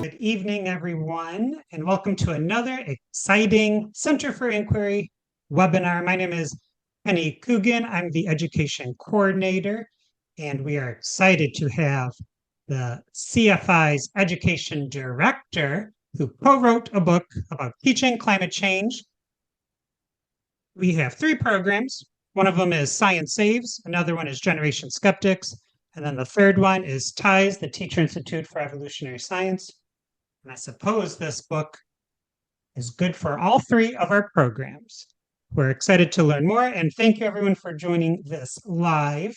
Good evening, everyone, and welcome to another exciting Center for Inquiry webinar. My name is Penny Coogan. I'm the Education Coordinator, and we are excited to have the CFI's Education Director, who co-wrote a book about teaching climate change. We have three programs. One of them is Science Saves, another one is Generation Skeptics, and then the third one is TIES, the Teacher Institute for Evolutionary Science. And I suppose this book is good for all three of our programs. We're excited to learn more, and thank you everyone for joining this live.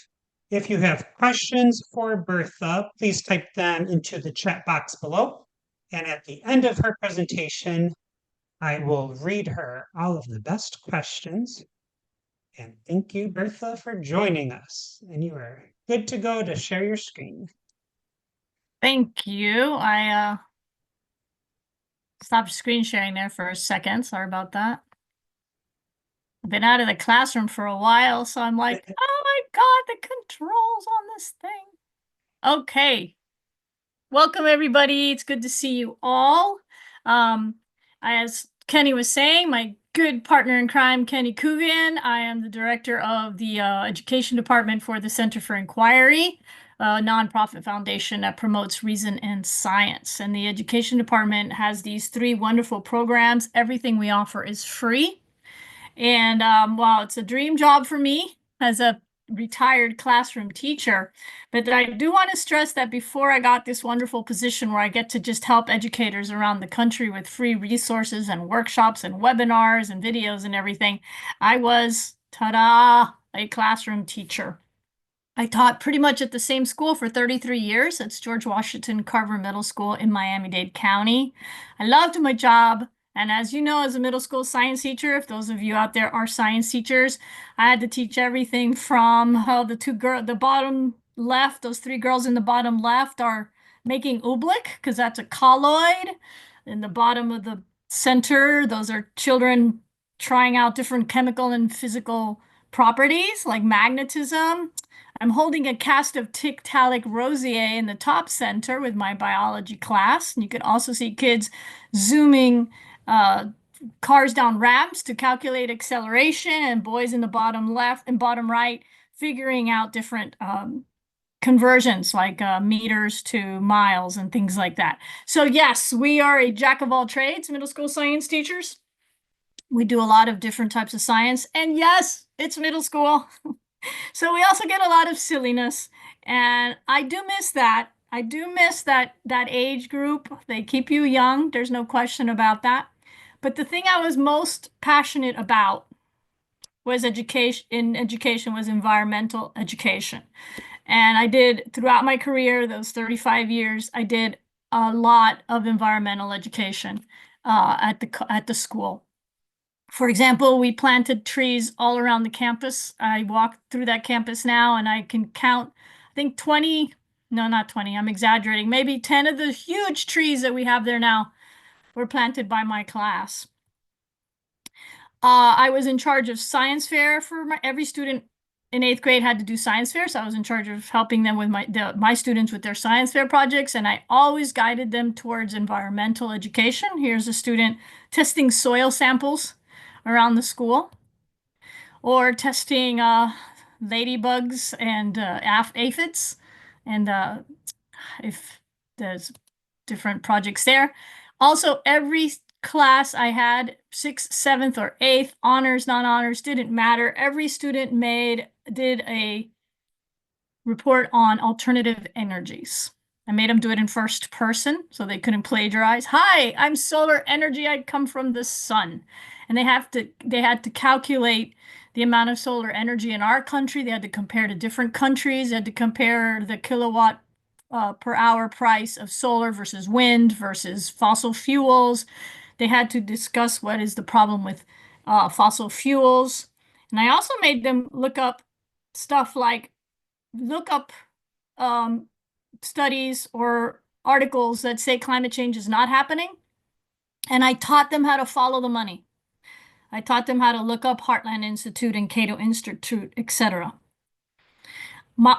If you have questions for Bertha, please type them into the chat box below. And at the end of her presentation, I will read her all of the best questions. And thank you, Bertha, for joining us. And you are good to go to share your screen. Thank you. I stopped screen sharing there for a second. Sorry about that. I've been out of the classroom for a while, so I'm like, oh my God, the controls on this thing. Okay. Welcome, everybody. It's good to see you all. As Kenny was saying, my good partner in crime, Kenny Coogan. I am the director of the Education Department for the Center for Inquiry, a nonprofit foundation that promotes reason and science. And the Education Department has these three wonderful programs. Everything we offer is free. And while it's a dream job for me as a retired classroom teacher, but I do want to stress that before I got this wonderful position where I get to just help educators around the country with free resources and workshops and webinars and videos and everything, I was, ta-da, a classroom teacher. I taught pretty much at the same school for 33 years. It's George Washington Carver Middle School in Miami-Dade County. I loved my job. And as you know, as a middle school science teacher, if those of you out there are science teachers, I had to teach everything from how the bottom left, those three girls in the bottom left are making oobleck, because that's a colloid. In the bottom of the center, those are children trying out different chemical and physical properties like magnetism. I'm holding a cast of Tiktaalik rosier in the top center with my biology class. And you can also see kids zooming cars down ramps to calculate acceleration, and boys in the bottom left and bottom right figuring out different conversions like meters to miles and things like that. So yes, we are a jack of all trades, middle school science teachers. We do a lot of different types of science, and yes, it's middle school. So we also get a lot of silliness, and I do miss that. I do miss that age group. They keep you young. There's no question about that. But the thing I was most passionate about was education was environmental education. And I did, throughout my career, those 35 years, I did a lot of environmental education at the school. For example, we planted trees all around the campus. I walk through that campus now and I can count, I think 20, no, not 20, I'm exaggerating, maybe 10 of the huge trees that we have there now were planted by my class. I was in charge of science fair for every student in 8th grade had to do science fair. So I was in charge of helping them with my students with their science fair projects. And I always guided them towards environmental education. Here's a student testing soil samples around the school, or testing ladybugs and aphids, and if there's different projects there. Also, every class I had, 6th, 7th, or 8th, honors, non-honors, didn't matter. Every student did a report on alternative energies. I made them do it in first person so they couldn't plagiarize. Hi, I'm solar energy. I come from the sun. And they had to calculate the amount of solar energy in our country. They had to compare to different countries. They had to compare the kilowatt per hour price of solar versus wind versus fossil fuels. They had to discuss what is the problem with fossil fuels. And I also made them look up stuff like studies or articles that say climate change is not happening. And I taught them how to follow the money. I taught them how to look up Heartland Institute and Cato Institute, etc.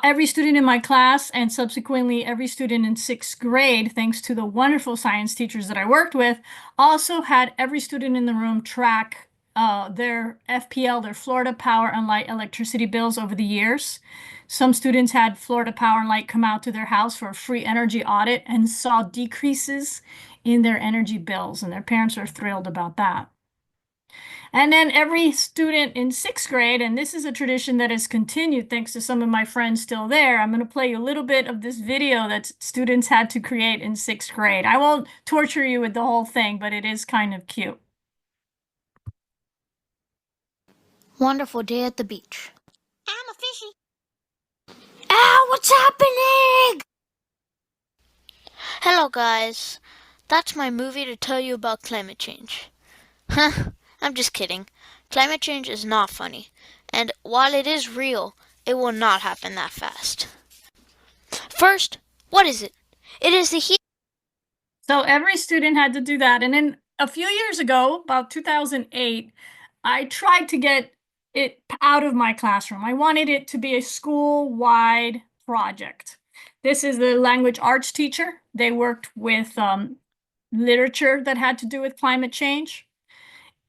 every student in my class and subsequently every student in sixth grade, thanks to the wonderful science teachers that I worked with, also had every student in the room track their FPL, their Florida Power and Light electricity bills over the years. Some students had Florida Power and Light come out to their house for a free energy audit and saw decreases in their energy bills, and their parents were thrilled about that. And then every student in sixth grade, and this is a tradition that has continued thanks to some of my friends still there. I'm going to play you a little bit of this video that students had to create in sixth grade. I won't torture you with the whole thing, but it is kind of cute. Wonderful day at the beach. I'm a fishy. Ow, what's happening? Hello, guys. That's my movie to tell you about climate change. Huh, I'm just kidding. Climate change is not funny. And while it is real, it will not happen that fast. First, what is it? It is the heat. So every student had to do that. And then a few years ago, about 2008, I tried to get it out of my classroom. I wanted it to be a school-wide project. This is the language arts teacher. They worked with literature that had to do with climate change.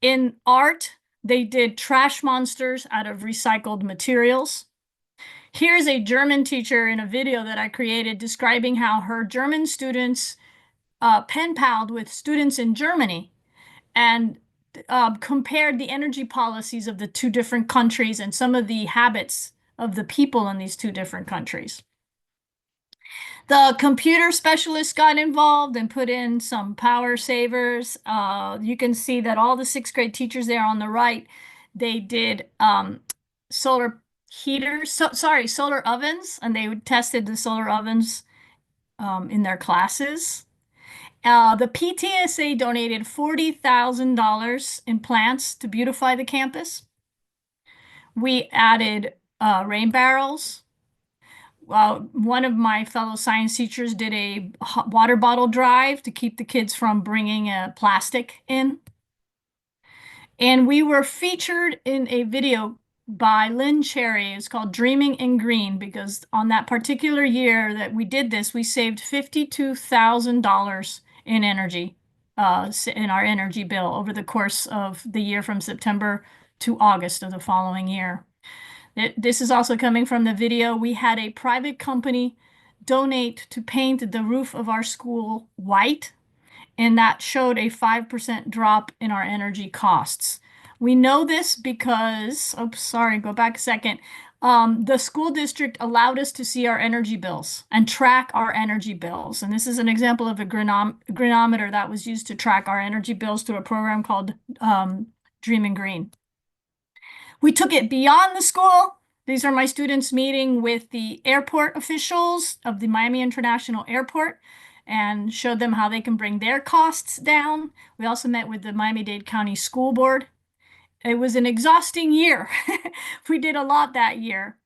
In art, they did trash monsters out of recycled materials. Here's a German teacher in a video that I created describing how her German students pen palled with students in Germany and compared the energy policies of the two different countries and some of the habits of the people in these two different countries. The computer specialist got involved and put in some power savers. You can see that all the sixth grade teachers there on the right, they did solar heaters, solar ovens, and they tested the solar ovens in their classes. The PTSA donated $40,000 in plants to beautify the campus. We added rain barrels. One of my fellow science teachers did a water bottle drive to keep the kids from bringing plastic in. And we were featured in a video by Lynn Cherry. It's called Dreaming in Green, because on that particular year that we did this, we saved $52,000 in energy, in our energy bill over the course of the year from September to August of the following year. This is also coming from the video. We had a private company donate to paint the roof of our school white, and that showed a 5% drop in our energy costs. We know this because, oops, sorry, go back a second. The school district allowed us to see our energy bills and track our energy bills. And this is an example of a granometer that was used to track our energy bills through a program called Dreaming Green. We took it beyond the school. These are my students meeting with the airport officials of the Miami International Airport and showed them how they can bring their costs down. We also met with the Miami-Dade County School Board. It was an exhausting year. We did a lot that year.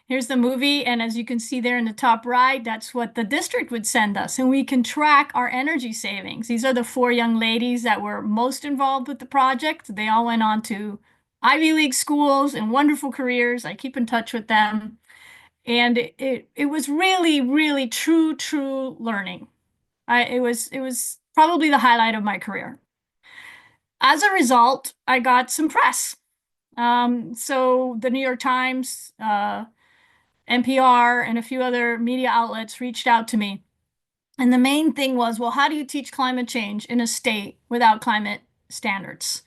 Here's the movie, and as you can see there in the top right, that's what the district would send us, and we can track our energy savings. These are the 4 young ladies that were most involved with the project. They all went on to Ivy League schools and wonderful careers. I keep in touch with them. And it was really, really true learning. It was probably the highlight of my career. As a result, I got some press. So the New York Times, NPR, and a few other media outlets reached out to me. And the main thing was, well, how do you teach climate change in a state without climate standards?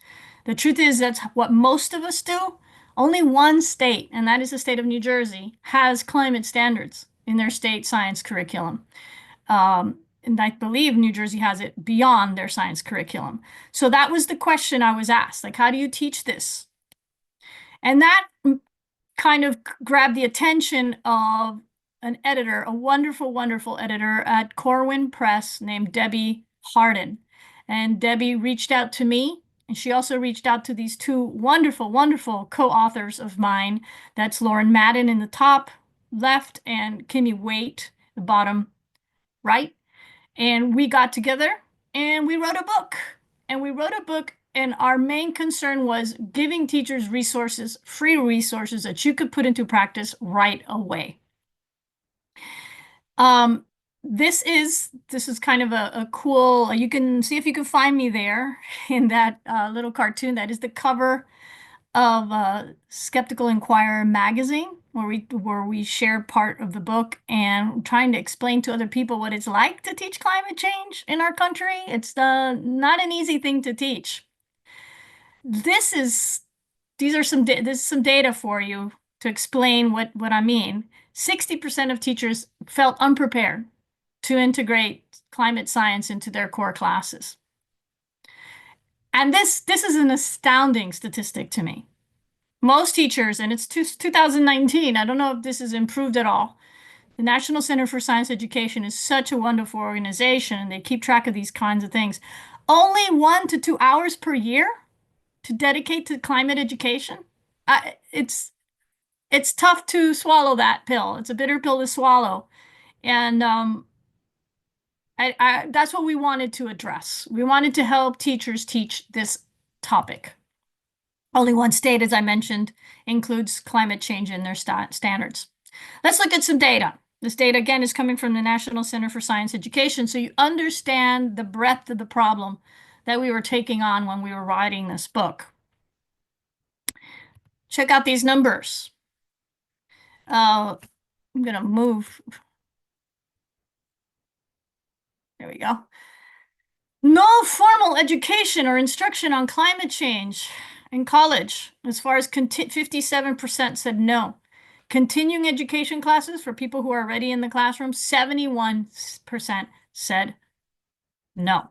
The truth is that's what most of us do. Only one state, and that is the state of New Jersey, has climate standards in their state science curriculum. And I believe New Jersey has it beyond their science curriculum. So that was the question I was asked, like, how do you teach this? And that kind of grabbed the attention of an editor, a wonderful editor at Corwin Press named Debbie Harden. And Debbie reached out to me, and she also reached out to these 2 wonderful co-authors of mine. That's Lauren Madden in the top left and Kimmy Waite, the bottom right. And we got together and we wrote a book. And our main concern was giving teachers resources, free resources that you could put into practice right away. This is kind of a cool, you can see if you can find me there in that little cartoon. That is the cover of Skeptical Inquirer magazine, where we share part of the book and trying to explain to other people what it's like to teach climate change in our country. It's not an easy thing to teach. This is some data for you to explain what I mean. 60% of teachers felt unprepared to integrate climate science into their core classes. And this is an astounding statistic to me. Most teachers, and it's 2019, I don't know if this has improved at all. The National Center for Science Education is such a wonderful organization, and they keep track of these kinds of things. Only 1 to 2 hours per year to dedicate to climate education. It's tough to swallow that pill. It's a bitter pill to swallow. And that's what we wanted to address. We wanted to help teachers teach this topic. Only one state, as I mentioned, includes climate change in their standards. Let's look at some data. This data, again, is coming from the National Center for Science Education, so you understand the breadth of the problem that we were taking on when we were writing this book. Check out these numbers. I'm going to move. There we go. No formal education or instruction on climate change in college. As far as 57% said no. Continuing education classes for people who are already in the classroom, 71% said no.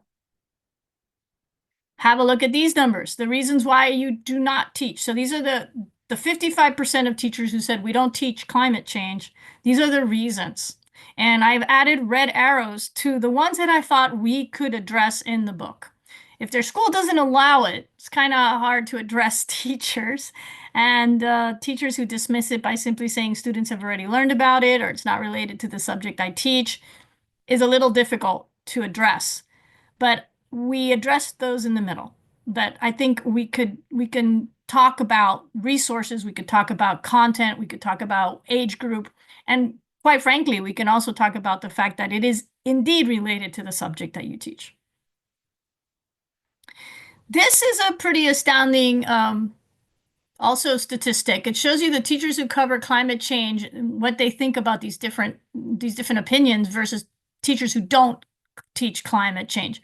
Have a look at these numbers, the reasons why you do not teach. So these are the 55% of teachers who said we don't teach climate change. These are the reasons. And I've added red arrows to the ones that I thought we could address in the book. If their school doesn't allow it, it's kind of hard to address teachers. And teachers who dismiss it by simply saying students have already learned about it or it's not related to the subject I teach is a little difficult to address. But we addressed those in the middle. But I think we can talk about resources, we could talk about content, we could talk about age group, and quite frankly, we can also talk about the fact that it is indeed related to the subject that you teach. This is a pretty astounding also statistic. It shows you the teachers who cover climate change, what they think about these different opinions versus teachers who don't teach climate change.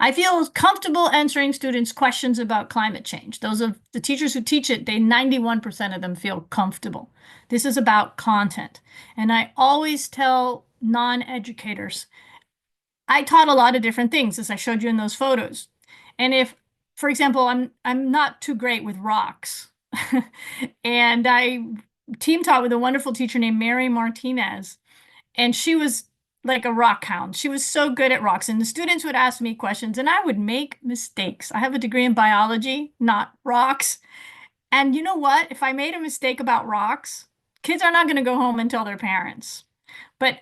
I feel comfortable answering students' questions about climate change. Those of the teachers who teach it, 91% of them feel comfortable. This is about content. And I always tell non-educators, I taught a lot of different things, as I showed you in those photos. And if, for example, I'm not too great with rocks, and I team taught with a wonderful teacher named Mary Martinez, and she was like a rock hound. She was so good at rocks, and the students would ask me questions, and I would make mistakes. I have a degree in biology, not rocks. And you know what? If I made a mistake about rocks, kids are not going to go home and tell their parents. But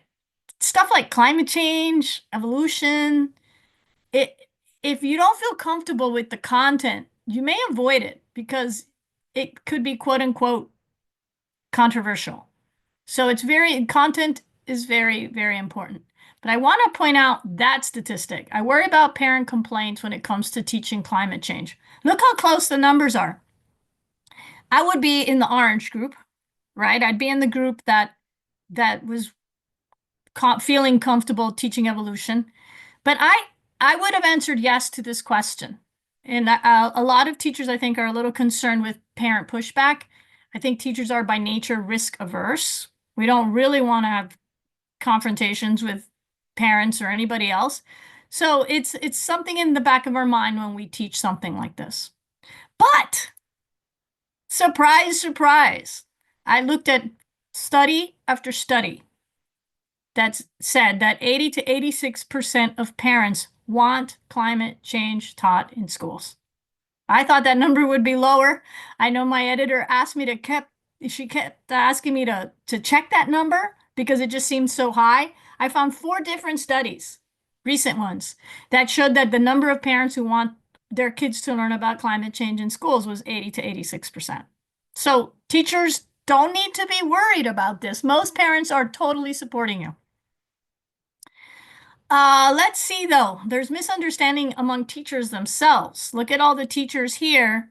stuff like climate change, evolution, if you don't feel comfortable with the content, you may avoid it because it could be quote unquote controversial. So content is very, very important. But I want to point out that statistic. I worry about parent complaints when it comes to teaching climate change. Look how close the numbers are. I would be in the orange group, right? I'd be in the group that was feeling comfortable teaching evolution. But I would have answered yes to this question. And a lot of teachers, I think, are a little concerned with parent pushback. I think teachers are by nature risk averse. We don't really want to have confrontations with parents or anybody else. So it's something in the back of our mind when we teach something like this. But surprise, surprise, I looked at study after study that said that 80 to 86% of parents want climate change taught in schools. I thought that number would be lower. I know my editor asked me she kept asking me to check that number because it just seemed so high. I found 4 different studies, recent ones, that showed that the number of parents who want their kids to learn about climate change in schools was 80 to 86%. So teachers don't need to be worried about this. Most parents are totally supporting you. Let's see though. There's misunderstanding among teachers themselves. Look at all the teachers here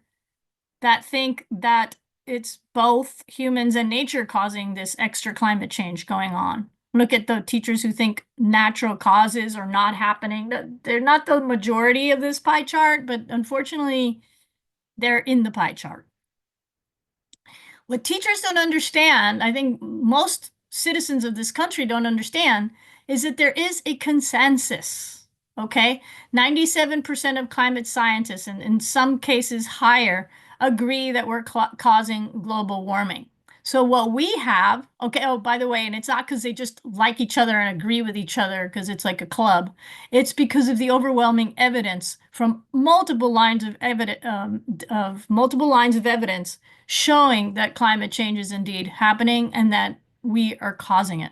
that think that it's both humans and nature causing this extra climate change going on. Look at the teachers who think natural causes are not happening. They're not the majority of this pie chart, but unfortunately, they're in the pie chart. What teachers don't understand, I think most citizens of this country don't understand, is that there is a consensus. Okay, 97% of climate scientists, and in some cases higher, agree that we're causing global warming. So what we have, okay, oh, by the way, and it's not because they just like each other and agree with each other because it's like a club. It's because of the overwhelming evidence from multiple lines of evidence showing that climate change is indeed happening and that we are causing it.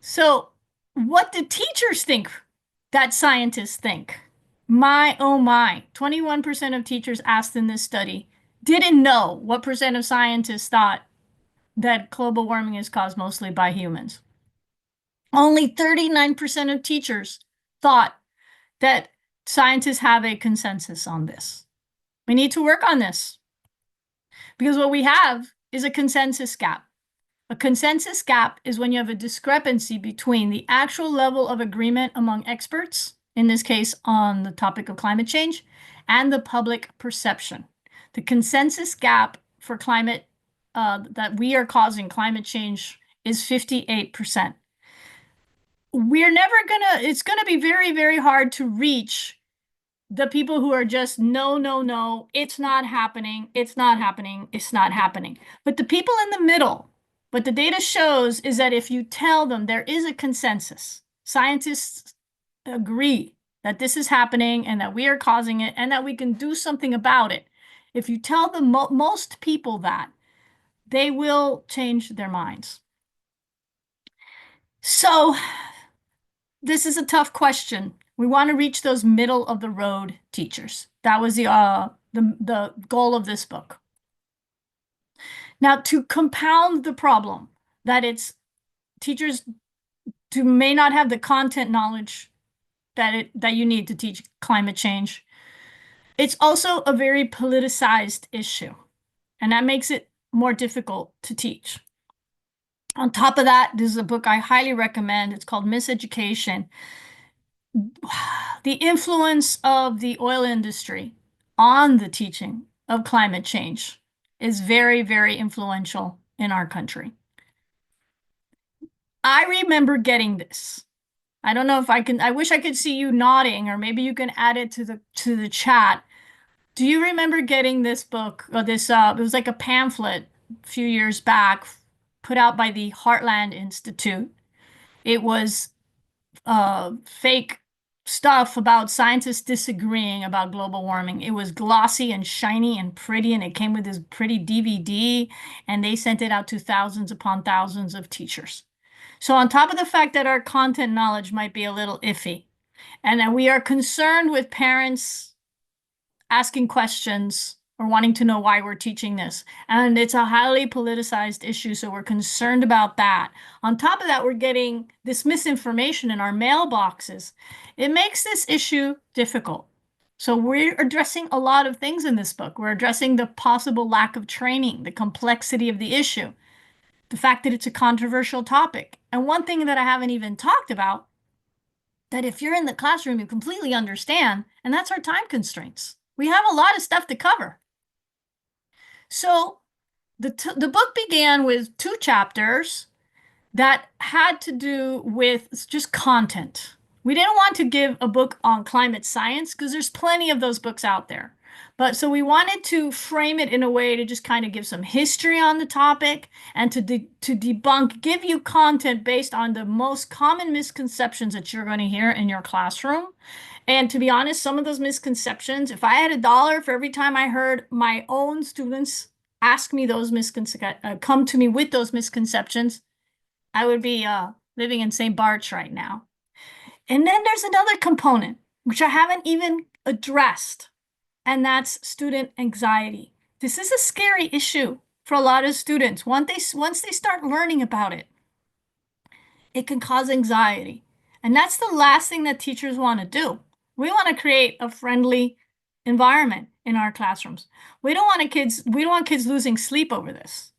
So, what do teachers think that scientists think? My, oh my, 21% of teachers asked in this study didn't know what percent of scientists thought that global warming is caused mostly by humans. Only 39% of teachers thought that scientists have a consensus on this. We need to work on this because what we have is a consensus gap. A consensus gap is when you have a discrepancy between the actual level of agreement among experts, in this case on the topic of climate change, and the public perception. The consensus gap for climate, that we are causing climate change, is 58%. It's gonna be very, very hard to reach the people who are just, no, no, no, it's not happening, it's not happening, it's not happening. But the people in the middle, what the data shows is that if you tell them there is a consensus, scientists agree that this is happening and that we are causing it and that we can do something about it. If you tell the most people that, they will change their minds. So this is a tough question. We want to reach those middle of the road teachers. That was the goal of this book. Now, to compound the problem that it's teachers may not have the content knowledge that you need to teach climate change, it's also a very politicized issue, and that makes it more difficult to teach. On top of that, this is a book I highly recommend. It's called Miseducation. The influence of the oil industry on the teaching of climate change is very, very influential in our country. I remember getting this. I don't know if I can, I wish I could see you nodding, or maybe you can add it to the chat. Do you remember getting this book, or this, it was like a pamphlet a few years back, put out by the Heartland Institute. It was fake stuff about scientists disagreeing about global warming. It was glossy and shiny and pretty, and it came with this pretty DVD, and they sent it out to thousands upon thousands of teachers. So on top of the fact that our content knowledge might be a little iffy, and that we are concerned with parents asking questions or wanting to know why we're teaching this, and it's a highly politicized issue, so we're concerned about that. On top of that, we're getting this misinformation in our mailboxes. It makes this issue difficult. So we're addressing a lot of things in this book. We're addressing the possible lack of training, the complexity of the issue, the fact that it's a controversial topic. And one thing that I haven't even talked about, that if you're in the classroom, you completely understand, and that's our time constraints. We have a lot of stuff to cover. So the book began with 2 chapters that had to do with just content. We didn't want to give a book on climate science because there's plenty of those books out there. But so we wanted to frame it in a way to just kind of give some history on the topic and to debunk, give you content based on the most common misconceptions that you're going to hear in your classroom. And to be honest, some of those misconceptions, if I had $1 for every time I heard my own students ask me those come to me with those misconceptions, I would be living in St. Bart's right now. And then there's another component, which I haven't even addressed, and that's student anxiety. This is a scary issue for a lot of students. Once they start learning about it, it can cause anxiety. And that's the last thing that teachers want to do. We want to create a friendly environment in our classrooms. We don't want kids losing sleep over this.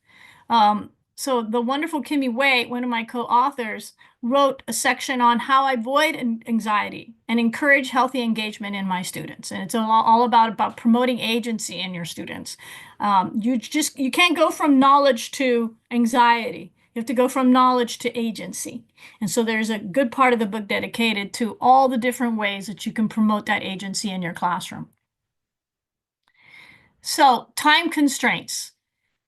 So the wonderful Kimmy Wei, one of my co-authors, wrote a section on how I avoid anxiety and encourage healthy engagement in my students. And it's all about promoting agency in your students. You can't go from knowledge to anxiety. You have to go from knowledge to agency. And so there's a good part of the book dedicated to all the different ways that you can promote that agency in your classroom. So time constraints.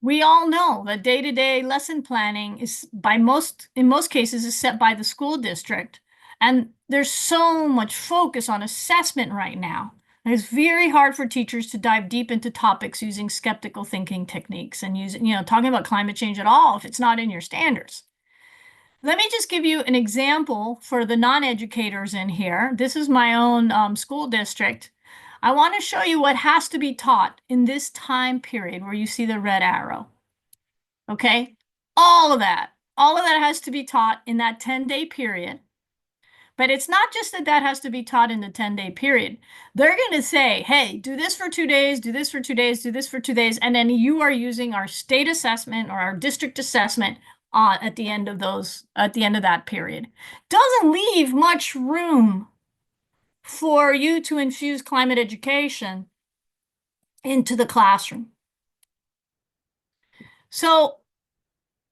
We all know that day-to-day lesson planning is in most cases is set by the school district. And there's so much focus on assessment right now. It's very hard for teachers to dive deep into topics using skeptical thinking techniques and talking about climate change at all if it's not in your standards. Let me just give you an example for the non-educators in here. This is my own school district. I want to show you what has to be taught in this time period where you see the red arrow. Okay? All of that has to be taught in that 10-day period. But it's not just that has to be taught in the 10-day period. They're going to say, hey, do this for 2 days, do this for 2 days, do this for 2 days, and then you are using our state assessment or our district assessment at the end of that period. Doesn't leave much room for you to infuse climate education into the classroom. So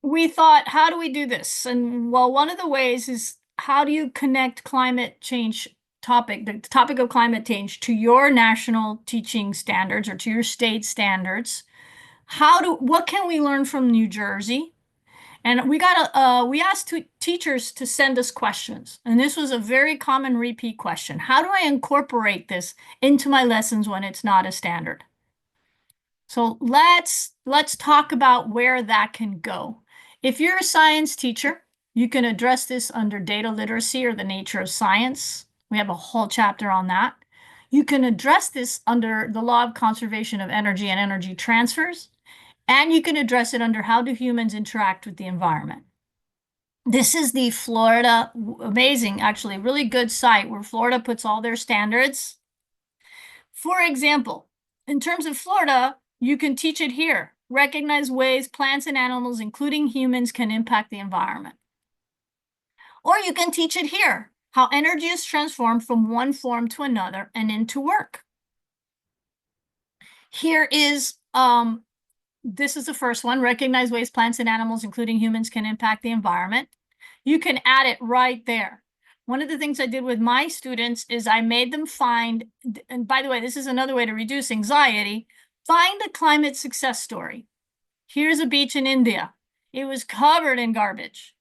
we thought, how do we do this? And well, one of the ways is how do you connect climate change the topic of climate change to your national teaching standards or to your state standards? What can we learn from New Jersey? And we asked teachers to send us questions. And this was a very common repeat question. How do I incorporate this into my lessons when it's not a standard? So let's talk about where that can go. If you're a science teacher, you can address this under data literacy or the nature of science. We have a whole chapter on that. You can address this under the law of conservation of energy and energy transfers. And you can address it under how do humans interact with the environment. This is the Florida, amazing, actually, really good site where Florida puts all their standards. For example, in terms of Florida, you can teach it here. Recognize ways plants and animals, including humans, can impact the environment. Or you can teach it here, how energy is transformed from one form to another and into work. Here is this is the first one, recognize ways plants and animals, including humans, can impact the environment. You can add it right there. One of the things I did with my students is I made them find, and by the way, this is another way to reduce anxiety, find a climate success story. Here's a beach in India. It was covered in garbage.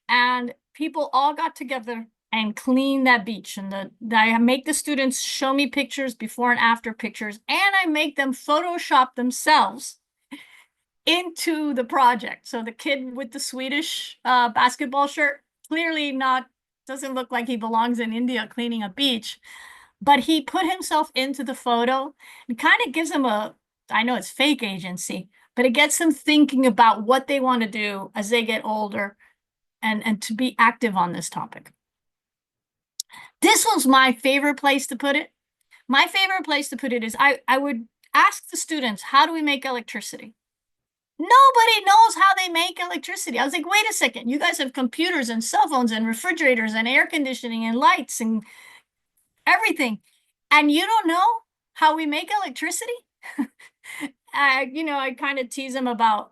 And people all got together and cleaned that beach. And I make the students show me pictures, before and after pictures, and I make them Photoshop themselves into the project. So the kid with the Swedish basketball shirt clearly doesn't look like he belongs in India cleaning a beach, but he put himself into the photo and kind of gives them I know it's fake agency, but it gets them thinking about what they want to do as they get older and to be active on this topic. This was my favorite place to put it. My favorite place to put it is I would ask the students, how do we make electricity? Nobody knows how they make electricity. I was like, wait a second, you guys have computers and cell phones and refrigerators and air conditioning and lights and everything, and you don't know how we make electricity? I kind of tease them about,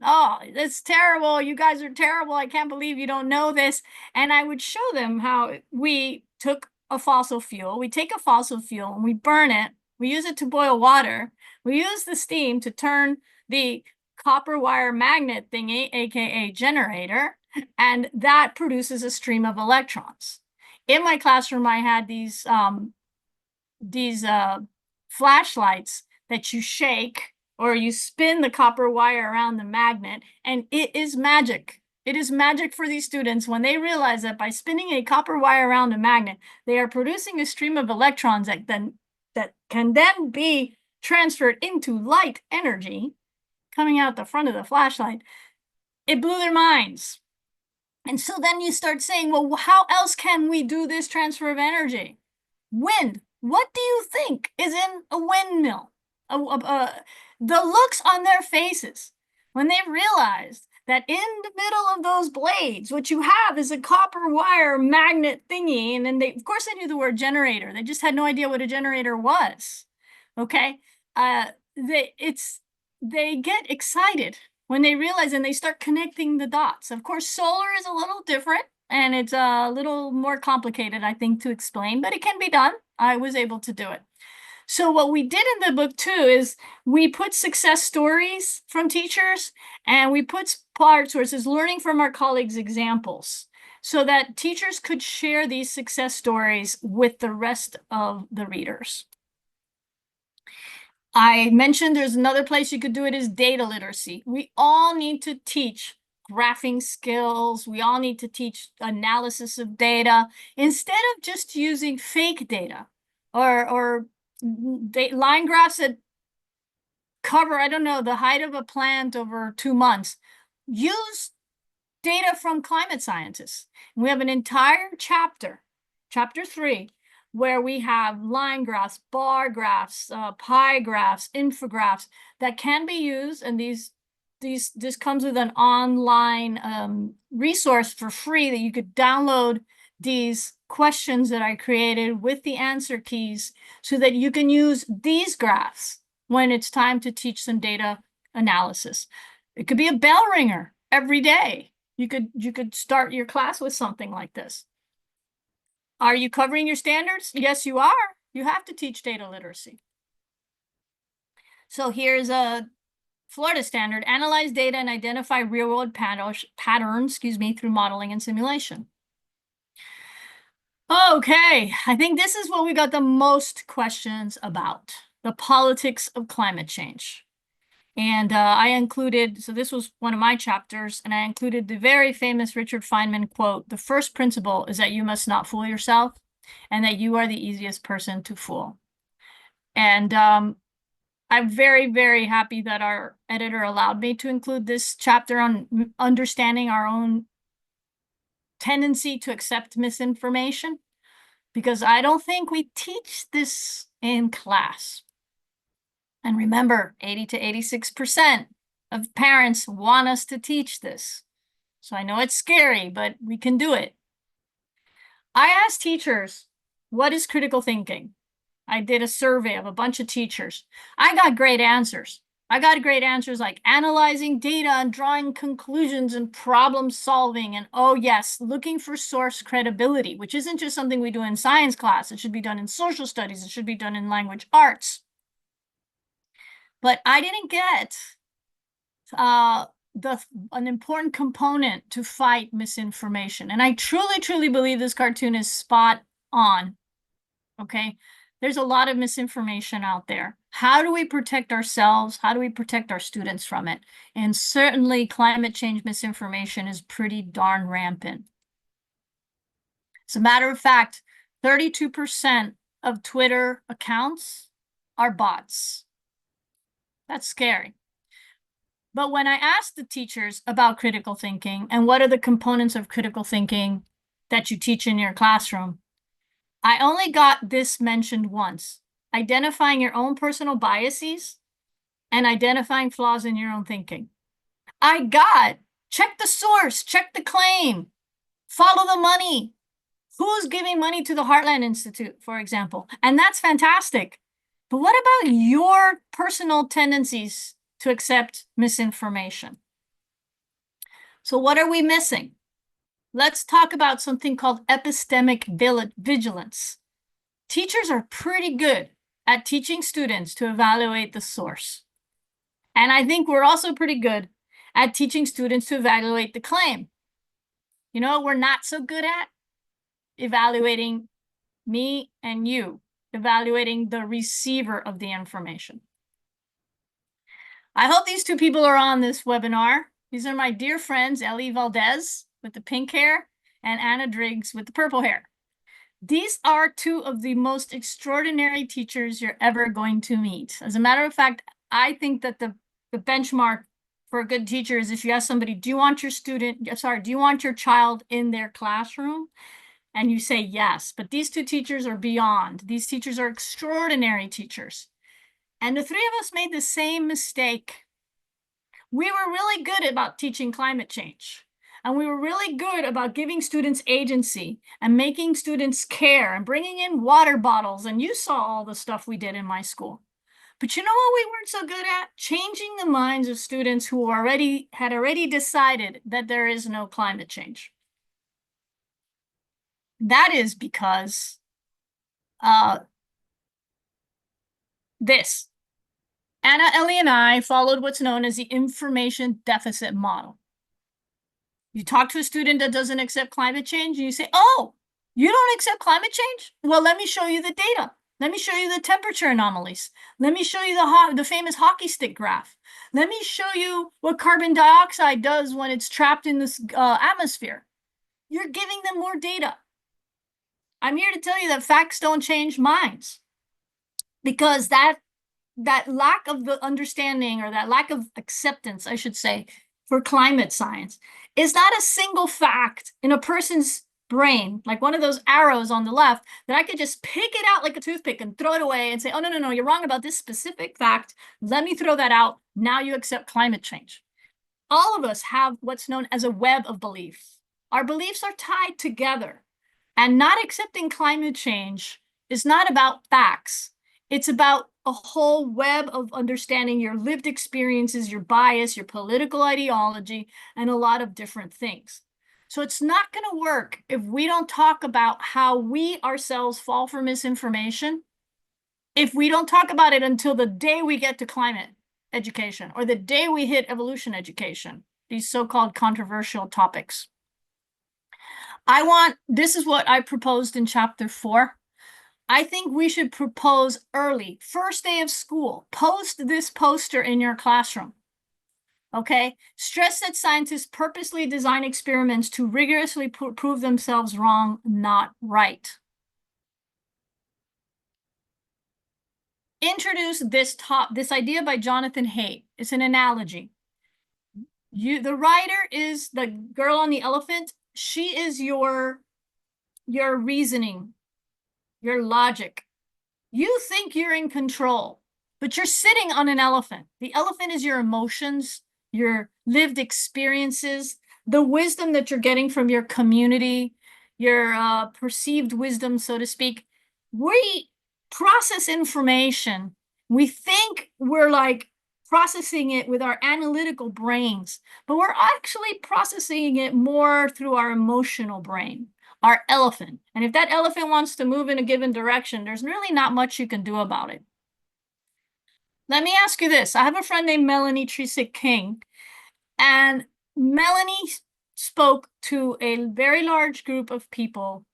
oh, that's terrible. You guys are terrible. I can't believe you don't know this. And I would show them how we took a fossil fuel. We take a fossil fuel and we burn it. We use it to boil water. We use the steam to turn the copper wire magnet thingy, aka generator, and that produces a stream of electrons. In my classroom, I had these flashlights that you shake or you spin the copper wire around the magnet, and it is magic. It is magic for these students when they realize that by spinning a copper wire around a magnet, they are producing a stream of electrons that can then be transferred into light energy coming out the front of the flashlight. It blew their minds. And so then you start saying, well, how else can we do this transfer of energy? Wind. What do you think is in a windmill? The looks on their faces when they realized that in the middle of those blades, what you have is a copper wire magnet thingy. And then they, of course, they knew the word generator. They just had no idea what a generator was. Okay. They get excited when they realize and they start connecting the dots. Of course, solar is a little different and it's a little more complicated, I think, to explain, but it can be done. I was able to do it. So what we did in the book too is we put success stories from teachers and we put part sources, learning from our colleagues' examples, so that teachers could share these success stories with the rest of the readers. I mentioned there's another place you could do it is data literacy. We all need to teach graphing skills. We all need to teach analysis of data instead of just using fake data or line graphs that cover, I don't know, the height of a plant over 2 months. Use data from climate scientists. We have an entire chapter, chapter 3, where we have line graphs, bar graphs, pie graphs, infographics that can be used. And this comes with an online resource for free that you could download these questions that I created with the answer keys so that you can use these graphs when it's time to teach some data analysis. It could be a bell ringer every day. You could start your class with something like this. Are you covering your standards? Yes, you are. You have to teach data literacy. So here's a Florida standard: analyze data and identify real-world patterns, through modeling and simulation. Okay, I think this is what we got the most questions about: the politics of climate change. And I included, so this was one of my chapters, and I included the very famous Richard Feynman quote: the first principle is that you must not fool yourself and that you are the easiest person to fool. And I'm very, very happy that our editor allowed me to include this chapter on understanding our own tendency to accept misinformation, because I don't think we teach this in class. And remember, 80 to 86% of parents want us to teach this. So I know it's scary, but we can do it. I asked teachers, what is critical thinking? I did a survey of a bunch of teachers. I got great answers. I got great answers like analyzing data and drawing conclusions and problem solving. And oh yes, looking for source credibility, which isn't just something we do in science class. It should be done in social studies. It should be done in language arts. But I didn't get an important component to fight misinformation. And I truly, truly believe this cartoon is spot on. Okay, there's a lot of misinformation out there. How do we protect ourselves? How do we protect our students from it? And certainly climate change misinformation is pretty darn rampant. As a matter of fact, 32% of Twitter accounts are bots. That's scary. But when I asked the teachers about critical thinking and what are the components of critical thinking that you teach in your classroom, I only got this mentioned once: identifying your own personal biases and identifying flaws in your own thinking. I got check the source, check the claim, follow the money. Who's giving money to the Heartland Institute, for example? And that's fantastic. But what about your personal tendencies to accept misinformation? So what are we missing? Let's talk about something called epistemic vigilance. Teachers are pretty good at teaching students to evaluate the source. And I think we're also pretty good at teaching students to evaluate the claim. You know what we're not so good at? Evaluating me and you, evaluating the receiver of the information. I hope these two people are on this webinar. These are my dear friends, Ellie Valdez with the pink hair and Anna Driggs with the purple hair. These are two of the most extraordinary teachers you're ever going to meet. As a matter of fact, I think that the benchmark for a good teacher is if you ask somebody, do you want your child in their classroom? And you say yes. But these two teachers are beyond. These teachers are extraordinary teachers. And the three of us made the same mistake. We were really good about teaching climate change. And we were really good about giving students agency and making students care and bringing in water bottles. And you saw all the stuff we did in my school. But you know what we weren't so good at? Changing the minds of students who had already decided that there is no climate change. That is because Anna, Ellie, and I followed what's known as the information deficit model. You talk to a student that doesn't accept climate change, and you say, oh, you don't accept climate change? Well, let me show you the data. Let me show you the temperature anomalies. Let me show you the famous hockey stick graph. Let me show you what carbon dioxide does when it's trapped in this atmosphere. You're giving them more data. I'm here to tell you that facts don't change minds, because that lack of the understanding, or that lack of acceptance, I should say, for climate science is not a single fact in a person's brain, like one of those arrows on the left, that I could just pick it out like a toothpick and throw it away and say, oh, no, you're wrong about this specific fact. Let me throw that out. Now you accept climate change. All of us have what's known as a web of beliefs. Our beliefs are tied together. And not accepting climate change is not about facts. It's about a whole web of understanding your lived experiences, your bias, your political ideology, and a lot of different things. So it's not going to work if we don't talk about how we ourselves fall for misinformation, if we don't talk about it until the day we get to climate education, or the day we hit evolution education, these so-called controversial topics. This is what I proposed in chapter 4. I think we should propose early, first day of school, post this poster in your classroom. Okay? Stress that scientists purposely design experiments to rigorously prove themselves wrong, not right. Introduce this idea by Jonathan Haidt. It's an analogy. The writer is the girl on the elephant. She is your reasoning, your logic. You think you're in control, but you're sitting on an elephant. The elephant is your emotions, your lived experiences, the wisdom that you're getting from your community, your perceived wisdom, so to speak. We process information. We think we're like processing it with our analytical brains, but we're actually processing it more through our emotional brain, our elephant. And if that elephant wants to move in a given direction, there's really not much you can do about it. Let me ask you this. I have a friend named Melanie Tresick King, and Melanie spoke to a very large group of people,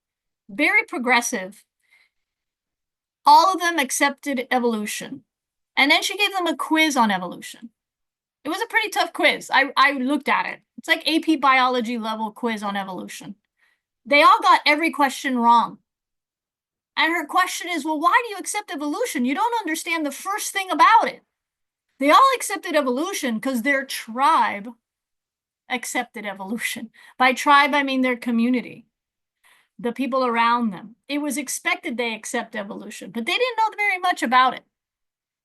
very progressive. All of them accepted evolution. And then she gave them a quiz on evolution. It was a pretty tough quiz. I looked at it. It's like AP biology level quiz on evolution. They all got every question wrong. And her question is, well, why do you accept evolution? You don't understand the first thing about it. They all accepted evolution because their tribe accepted evolution. By tribe, I mean their community, the people around them. It was expected they accept evolution, but they didn't know very much about it.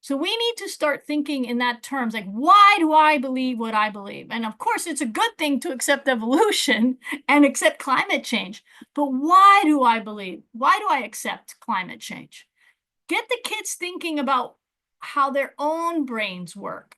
So we need to start thinking in that terms, like, why do I believe what I believe? And of course, it's a good thing to accept evolution and accept climate change. But why do I believe? Why do I accept climate change? Get the kids thinking about how their own brains work.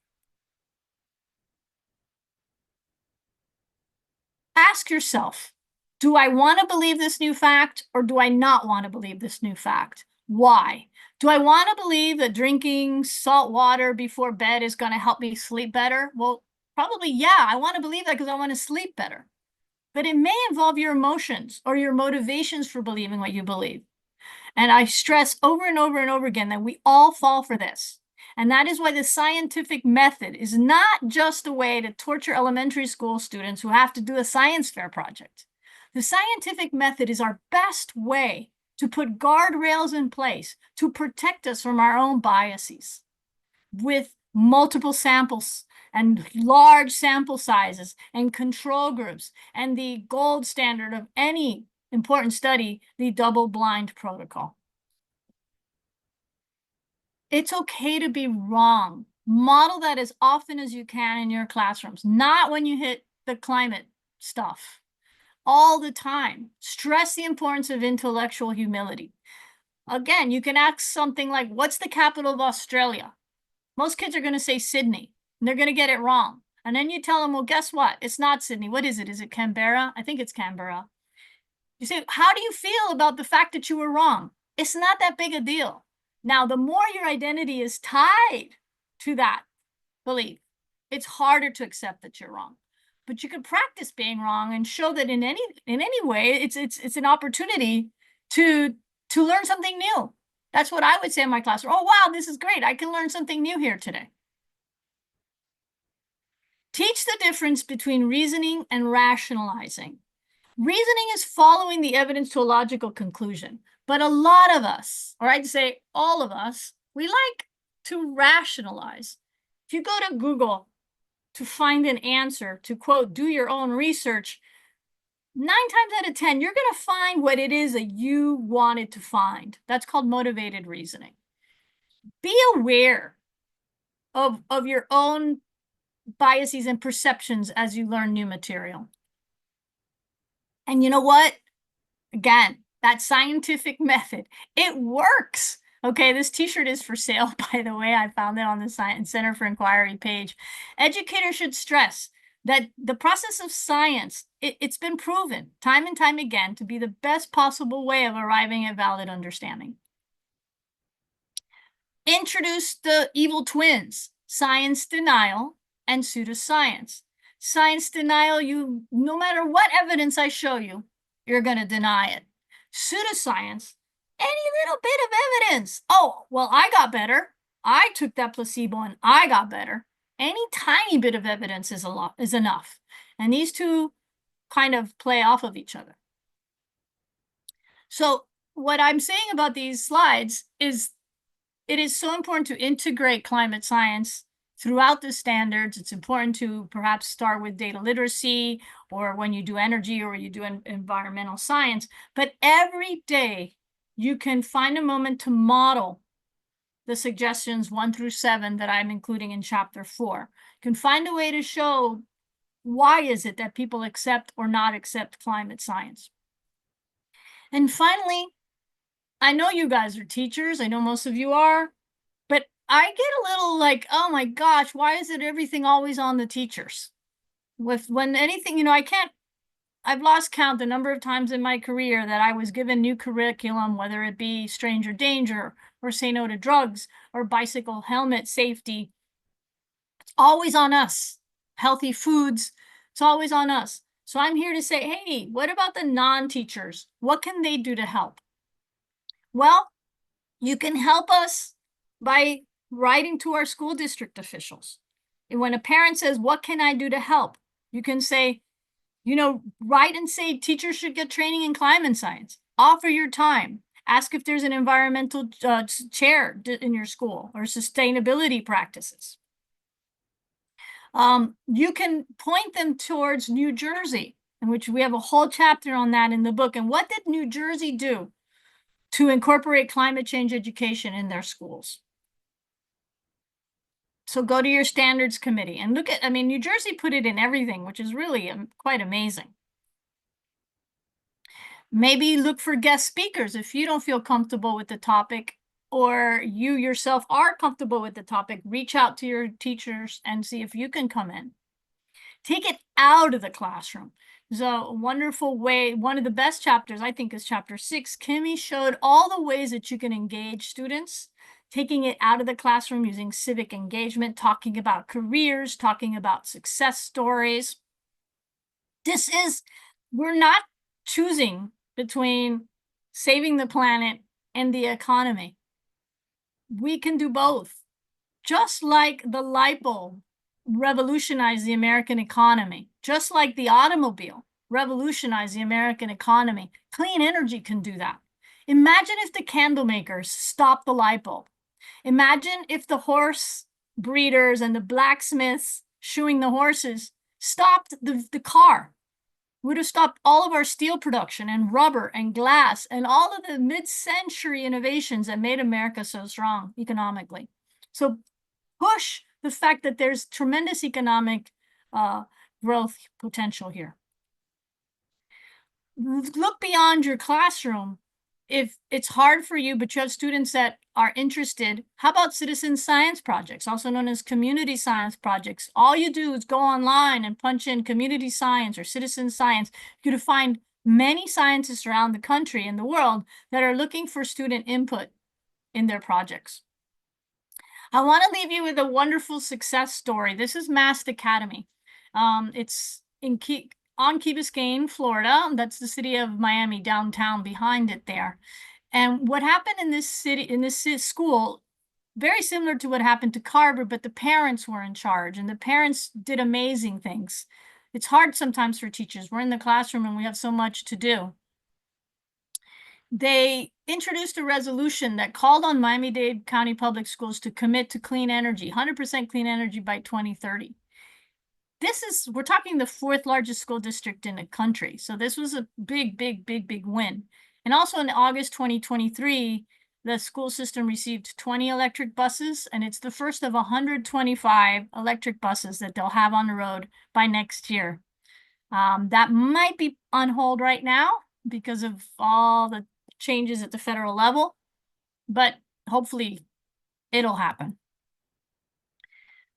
Ask yourself, do I want to believe this new fact, or do I not want to believe this new fact? Why? Do I want to believe that drinking salt water before bed is going to help me sleep better? Well, probably, yeah, I want to believe that because I want to sleep better. But it may involve your emotions or your motivations for believing what you believe. And I stress over and over and over again that we all fall for this. And that is why the scientific method is not just a way to torture elementary school students who have to do a science fair project. The scientific method is our best way to put guardrails in place to protect us from our own biases with multiple samples, and large sample sizes and control groups and the gold standard of any important study, the double-blind protocol. It's okay to be wrong. Model that as often as you can in your classrooms, not when you hit the climate stuff. All the time. Stress the importance of intellectual humility. Again, you can ask something like, what's the capital of Australia? Most kids are going to say Sydney, and they're going to get it wrong. And then you tell them, well, guess what? It's not Sydney. What is it? Is it Canberra? I think it's Canberra. You say, how do you feel about the fact that you were wrong? It's not that big a deal. Now, the more your identity is tied to that belief, it's harder to accept that you're wrong. But you can practice being wrong and show that in any way, it's an opportunity to learn something new. That's what I would say in my class. Oh, wow, this is great. I can learn something new here today. Teach the difference between reasoning and rationalizing. Reasoning is following the evidence to a logical conclusion. But a lot of us, or I'd say all of us, we like to rationalize. If you go to Google to find an answer, to quote, do your own research, 9 times out of 10, you're going to find what it is that you wanted to find. That's called motivated reasoning. Be aware of your own biases and perceptions as you learn new material. And you know what? Again, that scientific method, it works. Okay, this t-shirt is for sale, by the way. I found it on the Science Center for Inquiry page. Educators should stress that the process of science, it's been proven time and time again to be the best possible way of arriving at valid understanding. Introduce the evil twins, science denial and pseudoscience. Science denial, no matter what evidence I show you, you're going to deny it. Pseudoscience, any little bit of evidence. Oh, well, I got better. I took that placebo and I got better. Any tiny bit of evidence is enough. And these two kind of play off of each other. So what I'm saying about these slides is it is so important to integrate climate science throughout the standards. It's important to perhaps start with data literacy, or when you do energy, or you do environmental science. But every day you can find a moment to model the suggestions 1 through 7 that I'm including in chapter 4. You can find a way to show why is it that people accept or not accept climate science. And finally, I know you guys are teachers. I know most of you are. But I get a little like, oh my gosh, why is it everything always on the teachers? When anything, I've lost count the number of times in my career that I was given new curriculum, whether it be stranger danger or say no to drugs or bicycle helmet safety. It's always on us. Healthy foods, it's always on us. So I'm here to say, hey, what about the non-teachers? What can they do to help? Well, you can help us by writing to our school district officials. And when a parent says, what can I do to help? You can say, write and say teachers should get training in climate science. Offer your time. Ask if there's an environmental chair in your school or sustainability practices. You can point them towards New Jersey, in which we have a whole chapter on that in the book. And what did New Jersey do to incorporate climate change education in their schools? So go to your standards committee and look at, New Jersey put it in everything, which is really quite amazing. Maybe look for guest speakers if you don't feel comfortable with the topic, or you yourself are comfortable with the topic. Reach out to your teachers and see if you can come in. Take it out of the classroom. There's a wonderful way. One of the best chapters, I think, is chapter 6. Kimmy showed all the ways that you can engage students, taking it out of the classroom using civic engagement, talking about careers, talking about success stories. We're not choosing between saving the planet and the economy. We can do both. Just like the light bulb revolutionized the American economy, just like the automobile revolutionized the American economy, clean energy can do that. Imagine if the candle makers stopped the light bulb. Imagine if the horse breeders and the blacksmiths shoeing the horses, stopped the car. Would have stopped all of our steel production and rubber and glass and all of the mid-century innovations that made America so strong economically. So push the fact that there's tremendous economic growth potential here. Look beyond your classroom. If it's hard for you, but you have students that are interested, how about citizen science projects, also known as community science projects? All you do is go online and punch in community science or citizen science. You're going to find many scientists around the country and the world that are looking for student input in their projects. I want to leave you with a wonderful success story. This is Mast Academy. It's on Key Biscayne, Florida. That's the city of Miami downtown behind it there. And what happened in this city, in this school, very similar to what happened to Carver, but the parents were in charge and the parents did amazing things. It's hard sometimes for teachers. We're in the classroom and we have so much to do. They introduced a resolution that called on Miami-Dade County Public Schools to commit to clean energy, 100% clean energy by 2030. We're talking the 4th largest school district in the country. So this was a big win. And also in August 2023, the school system received 20 electric buses, and it's the first of 125 electric buses that they'll have on the road by next year. That might be on hold right now because of all the changes at the federal level, but hopefully it'll happen.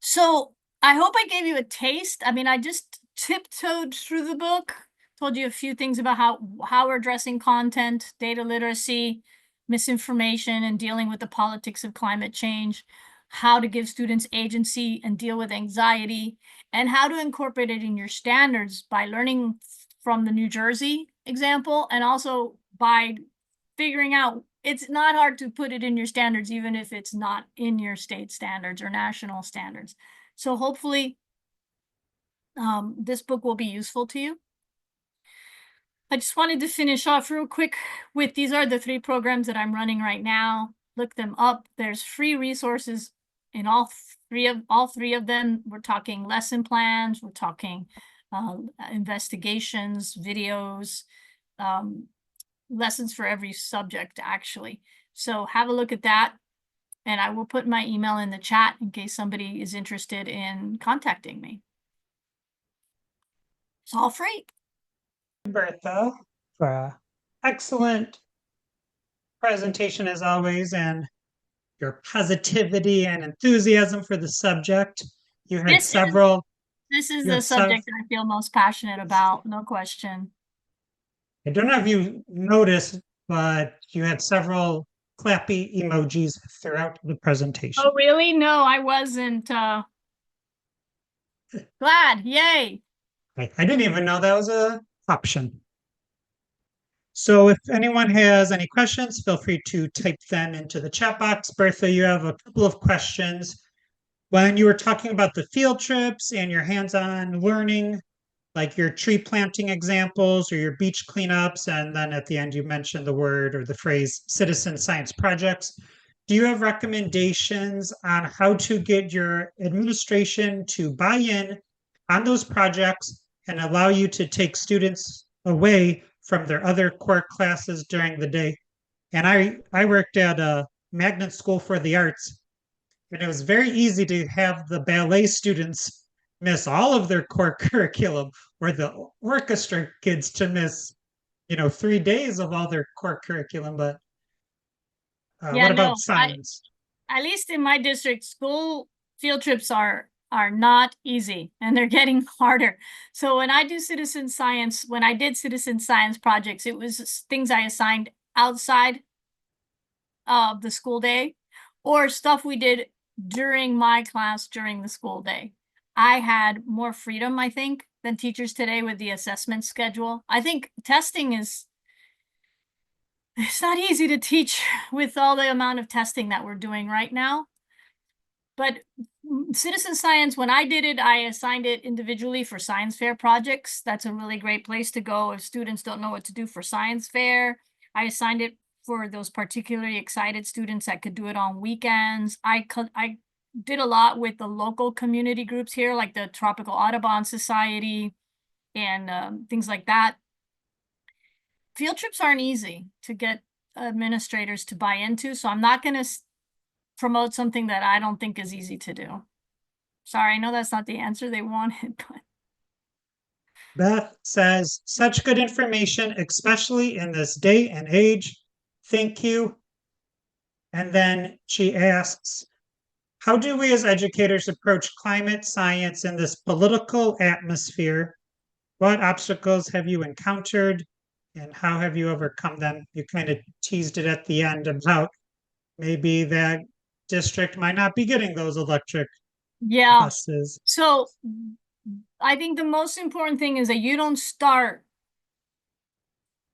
So I hope I gave you a taste. I mean, I just tiptoed through the book, told you a few things about how we're addressing content, data literacy, misinformation, and dealing with the politics of climate change, how to give students agency and deal with anxiety, and how to incorporate it in your standards by learning from the New Jersey example, and also by figuring out it's not hard to put it in your standards, even if it's not in your state standards or national standards. So hopefully this book will be useful to you. I just wanted to finish off real quick with these are the 3 programs that I'm running right now. Look them up. There's free resources in all three of them. We're talking lesson plans, we're talking investigations, videos, lessons for every subject, actually. So have a look at that. And I will put my email in the chat in case somebody is interested in contacting me. It's all free. Bertha, for an excellent presentation as always, and your positivity and enthusiasm for the subject. You had several. This is the subject I feel most passionate about, no question. I don't know if you noticed, but you had several clappy emojis throughout the presentation. Oh, really? No, I wasn't. Glad. Yay. I didn't even know that was an option. So if anyone has any questions, feel free to type them into the chat box. Bertha, you have a couple of questions. When you were talking about the field trips and your hands-on learning, like your tree planting examples or your beach cleanups, and then at the end you mentioned the word or the phrase citizen science projects, do you have recommendations on how to get your administration to buy in on those projects and allow you to take students away from their other core classes during the day? And I worked at a magnet school for the arts, and it was very easy to have the ballet students miss all of their core curriculum, or the orchestra kids to miss 3 days of all their core curriculum. But what about science? At least in my district, school field trips are not easy, and they're getting harder. So when I did citizen science projects, it was things I assigned outside of the school day or stuff we did during my class during the school day. I had more freedom, I think, than teachers today with the assessment schedule. I think testing it's not easy to teach with all the amount of testing that we're doing right now. But citizen science, when I did it, I assigned it individually for science fair projects. That's a really great place to go if students don't know what to do for science fair. I assigned it for those particularly excited students that could do it on weekends. I did a lot with the local community groups here, like the Tropical Audubon Society and things like that. Field trips aren't easy to get administrators to buy into, so I'm not going to promote something that I don't think is easy to do. Sorry, I know that's not the answer they wanted, but Beth says, such good information, especially in this day and age. Thank you. And then she asks, how do we as educators approach climate science in this political atmosphere? What obstacles have you encountered and how have you overcome them? You kind of teased it at the end about maybe that district might not be getting those electric yeah. buses. So I think the most important thing is that you don't start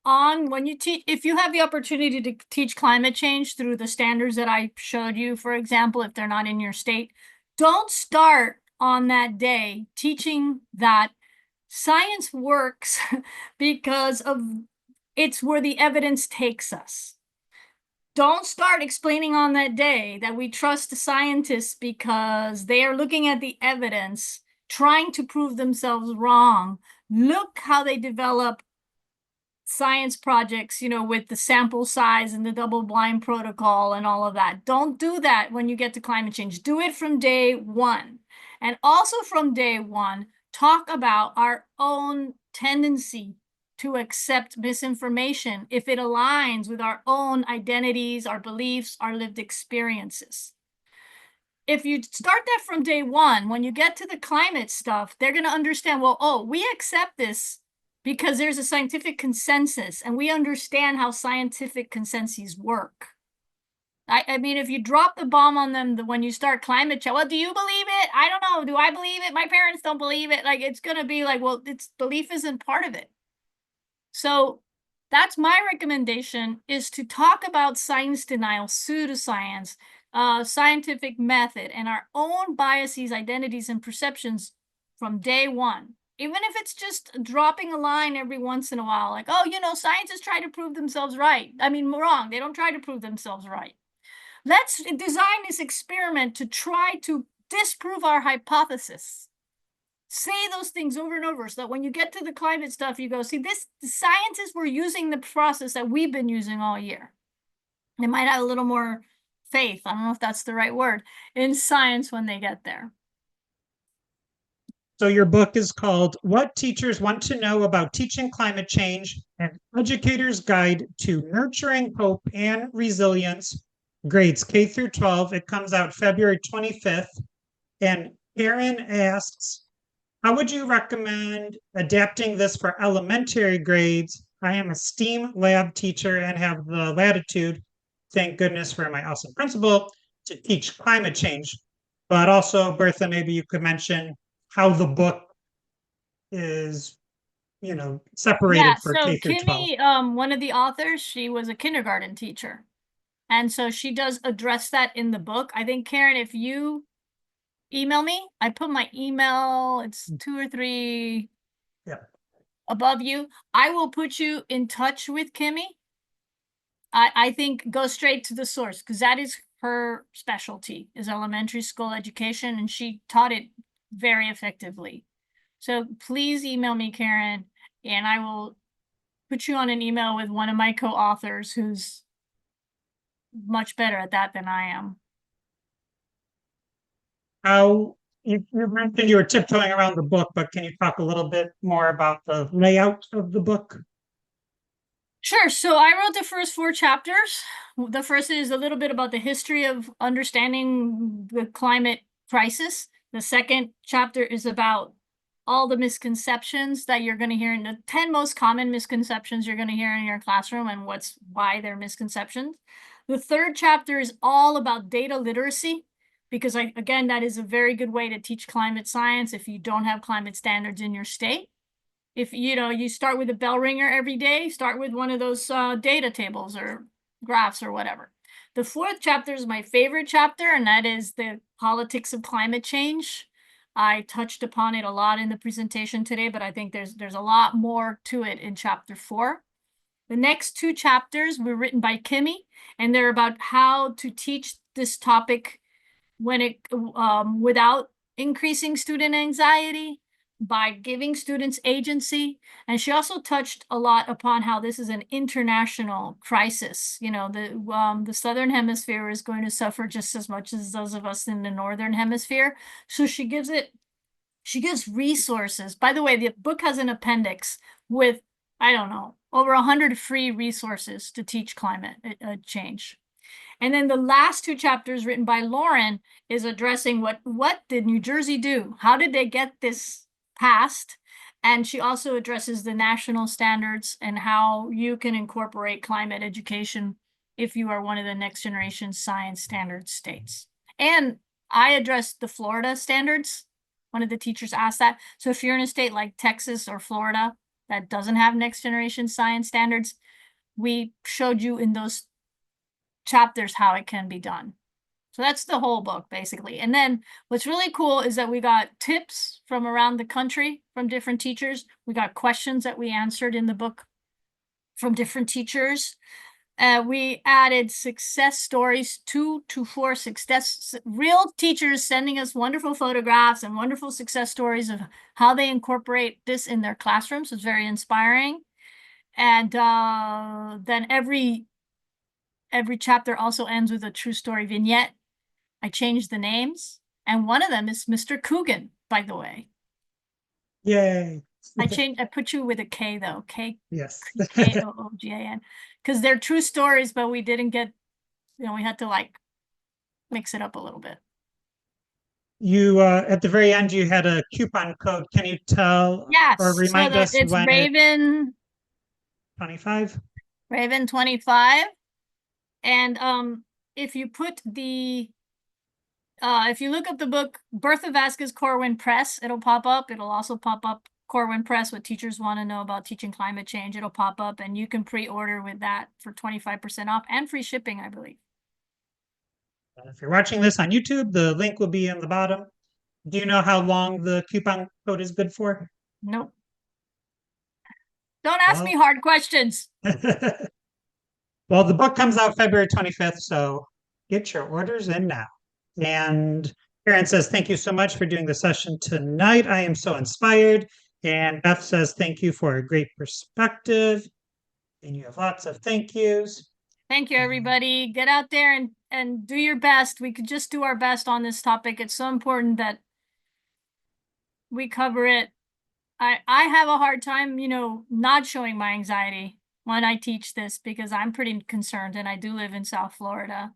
on when you teach, if you have the opportunity to teach climate change through the standards that I showed you, for example, if they're not in your state, don't start on that day teaching that science works because of it's where the evidence takes us. Don't start explaining on that day that we trust the scientists because they are looking at the evidence, trying to prove themselves wrong. Look how they develop science projects, with the sample size and the double-blind protocol and all of that. Don't do that when you get to climate change. Do it from day one. And also from day one, talk about our own tendency to accept misinformation if it aligns with our own identities, our beliefs, our lived experiences. If you start that from day one, when you get to the climate stuff, they're going to understand, well, oh, we accept this because there's a scientific consensus and we understand how scientific consensus work. I mean, if you drop the bomb on them when you start climate change, well, do you believe it? I don't know. Do I believe it? My parents don't believe it. Like, it's going to be like, well, belief isn't part of it. So that's my recommendation, is to talk about science denial, pseudoscience, scientific method, and our own biases, identities, and perceptions from day one. Even if it's just dropping a line every once in a while, like, oh, scientists try to prove themselves right. I mean, wrong. They don't try to prove themselves right. Let's design this experiment to try to disprove our hypothesis. Say those things over and over so that when you get to the climate stuff, you go, see, the scientists were using the process that we've been using all year. They might have a little more faith, I don't know if that's the right word, in science when they get there. So your book is called What Teachers Want to Know About Teaching Climate Change, an Educator's Guide to Nurturing Hope and Resilience, grades K through 12. It comes out February 25th. And Karen asks, how would you recommend adapting this for elementary grades? I am a STEAM lab teacher and have the latitude, thank goodness for my awesome principal, to teach climate change. But also, Bertha, maybe you could mention how the book is, separated for K through 12. Kimmy, one of the authors, she was a kindergarten teacher. And so she does address that in the book. I think, Karen, if you email me, I put my email, it's 2 or 3 above you. I will put you in touch with Kimmy. I think go straight to the source because that is her specialty, is elementary school education, and she taught it very effectively. So please email me, Karen, and I will put you on an email with one of my co-authors who's much better at that than I am. How you mentioned you were tiptoeing around the book, but can you talk a little bit more about the layout of the book? Sure. So I wrote the first 4 chapters. The first is a little bit about the history of understanding the climate crisis. The second chapter is about all the misconceptions that you're going to hear in the 10 most common misconceptions you're going to hear in your classroom and why they're misconceptions. The third chapter is all about data literacy, because again, that is a very good way to teach climate science if you don't have climate standards in your state. If you start with a bell ringer every day, start with one of those data tables or graphs or whatever. The fourth chapter is my favorite chapter, and that is the politics of climate change. I touched upon it a lot in the presentation today, but I think there's a lot more to it in chapter 4. The next 2 chapters were written by Kimmy, and they're about how to teach this topic without increasing student anxiety, by giving students agency. And she also touched a lot upon how this is an international crisis. You know, the Southern Hemisphere is going to suffer just as much as those of us in the Northern Hemisphere. So she gives resources. By the way, the book has an appendix with, I don't know, over 100 free resources to teach climate change. And then the last two chapters written by Lauren is addressing what did New Jersey do? How did they get this passed? And she also addresses the national standards and how you can incorporate climate education if you are one of the next generation science standard states. And I addressed the Florida standards. One of the teachers asked that. So if you're in a state like Texas or Florida that doesn't have next generation science standards, we showed you in those chapters how it can be done. So that's the whole book, basically. And then what's really cool is that we got tips from around the country from different teachers. We got questions that we answered in the book from different teachers. We added success stories, 2 to 4 success, real teachers sending us wonderful photographs and wonderful success stories of how they incorporate this in their classrooms. It's very inspiring. And then every chapter also ends with a true story vignette. I changed the names, and one of them is Mr. Coogan, by the way. Yay. I put you with a K though, Yes. Koogan, because they're true stories, but we didn't get, we had to like mix it up a little bit. You at the very end, you had a coupon code. Can you tell Yes, or remind us it's when Raven 25? Raven 25. And if you put if you look up the book Bertha Vazquez Corwin Press, it'll pop up. It'll also pop up Corwin Press, what teachers want to know about teaching climate change. It'll pop up, and you can pre-order with that for 25% off and free shipping, I believe. If you're watching this on YouTube, the link will be in the bottom. Do you know how long the coupon code is good for? Nope. Don't ask me hard questions. Well, the book comes out February 25th, so get your orders in now. And Karen says, thank you so much for doing the session tonight. I am so inspired. And Beth says, thank you for a great perspective. And you have lots of thank yous. Thank you, everybody. Get out there and do your best. We could just do our best on this topic. It's so important that we cover it. I have a hard time, not showing my anxiety when I teach this because I'm pretty concerned, and I do live in South Florida.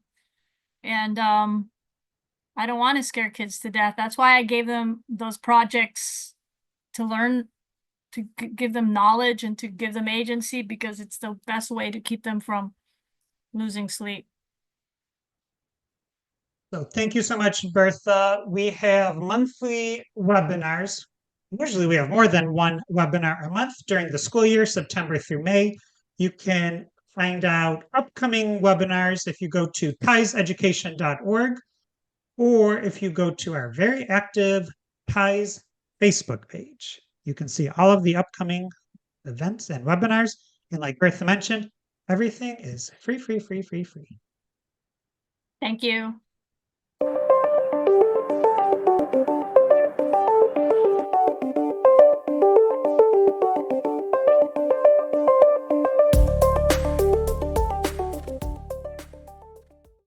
And I don't want to scare kids to death. That's why I gave them those projects to learn, to give them knowledge and to give them agency, because it's the best way to keep them from losing sleep. So thank you so much, Bertha. We have monthly webinars. Usually we have more than one webinar a month during the school year, September through May. You can find out upcoming webinars if you go to kaiseducation.org, or if you go to our very active Kai's Facebook page. You can see all of the upcoming events and webinars. And like Bertha mentioned, everything is free. Thank you.